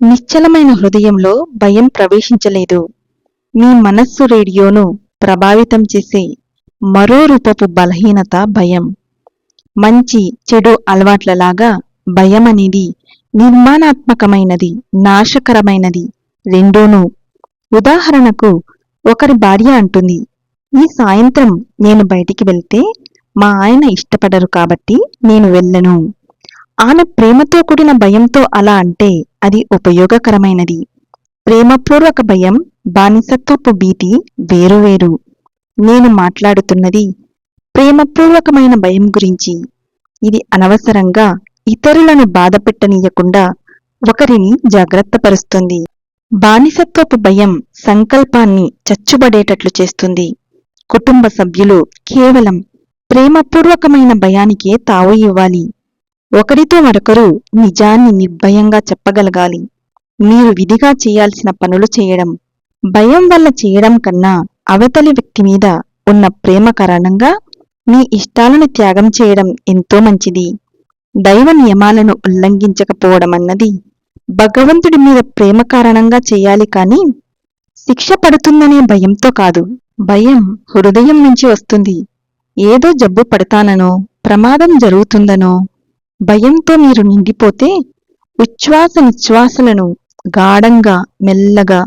నిశ్చలమైన హృదయంలో భయం ప్రవేశించలేదు. మీ మనస్సు రేడియోను ప్రభావితం చేసే మరో రూపపు బలహీనత భయం. మంచి చెడు అలవాట్లలాగా భయమనేది నిర్మాణాత్మకమైనది, నాశకరమైనది రెండూనూ. ఉదాహరణకు, ఒకరి భార్య అంటుంది, ఈ సాయంత్రం నేను బయటికి వెళ్తే మా ఆయన ఇష్టపడరు కాబట్టి నేను వెళ్ళను. ఆమె ప్రేమతో కూడిన భయంతో అలా అంటే అది ఉపయోగకరమైనది. ప్రేమపూర్వక భయం, బానిసత్వపు భీతి వేరువేరు. నేను మాట్లాడుతున్నది ప్రేమపూర్వకమైన భయం గురించి. ఇది అనవసరంగా ఇతరులను బాధపెట్టనీయకుండా ఒకరిని జాగ్రత్తపరుస్తుంది. బానిసత్వపు భయం సంకల్పాన్ని చచ్చుబడేటట్లు చేస్తుంది. కుటుంబ సభ్యులు కేవలం ప్రేమపూర్వకమైన భయానికే తావు ఇవ్వాలి. ఒకరితో మరొకరు నిజాన్ని నిర్భయంగా చెప్పగలగాలి. మీరు విధిగా చేయాల్సిన పనులు చేయడం, భయం వల్ల చేయడం కన్నా అవతలి వ్యక్తి మీద ఉన్న ప్రేమ కారణంగా మీ ఇష్టాలను త్యాగం చేయడం ఎంతో మంచిది. దైవ నియమాలను ఉల్లంఘించకపోవడమన్నది భగవంతుడి మీద ప్రేమ కారణంగా చేయాలి కానీ శిక్ష పడుతుందనే భయంతో కాదు. భయం హృదయం నుంచి వస్తుంది. ఏదో జబ్బు పడతాననో, ప్రమాదం జరుగుతుందనో భయంతో మీరు నిండిపోతే ఉచ్ఛ్వాస నిశ్వాసలను గాఢంగా, మెల్లగా,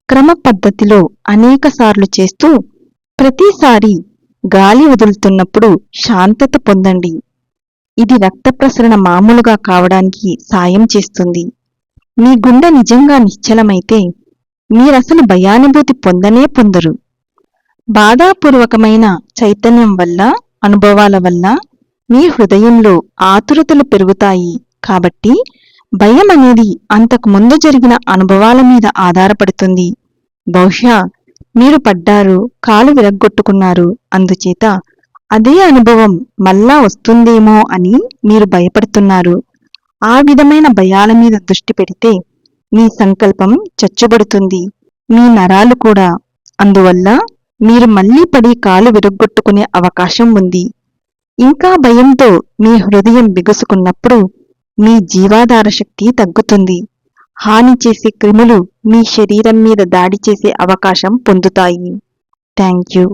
క్రమ పద్ధతిలో అనేకసార్లు చేస్తూ ప్రతిసారి గాలి వదులుతున్నప్పుడు శాంతత పొందండి. ఇది రక్త ప్రసరణ మామూలుగా కావడానికి సాయం చేస్తుంది. మీ గుండె నిజంగా నిశ్చలమైతే మీరసలు భయానుభూతి పొందనే పొందరు. బాధాపూర్వకమైన చైతన్యం వల్ల, అనుభవాల వల్ల మీ హృదయంలో ఆతురతలు పెరుగుతాయి. కాబట్టి భయం అనేది అంతకు ముందు జరిగిన అనుభవాల మీద ఆధారపడుతుంది. బహుశా మీరు పడ్డారు, కాలు విరగ్గొట్టుకున్నారు, అందుచేత అదే అనుభవం మళ్ళా వస్తుందేమో అని మీరు భయపడుతున్నారు. ఆ విధమైన భయాల మీద దృష్టి పెడితే మీ సంకల్పం చచ్చుబడుతుంది, మీ నరాలు కూడా. అందువల్ల మీరు మళ్లీ పడి కాలు విరగ్గొట్టుకునే అవకాశం ఉంది. ఇంకా భయంతో మీ హృదయం బిగుసుకున్నప్పుడు మీ జీవాధార శక్తి తగ్గుతుంది. హాని చేసే క్రిములు మీ శరీరం మీద దాడి చేసే అవకాశం పొందుతాయి. Thank you.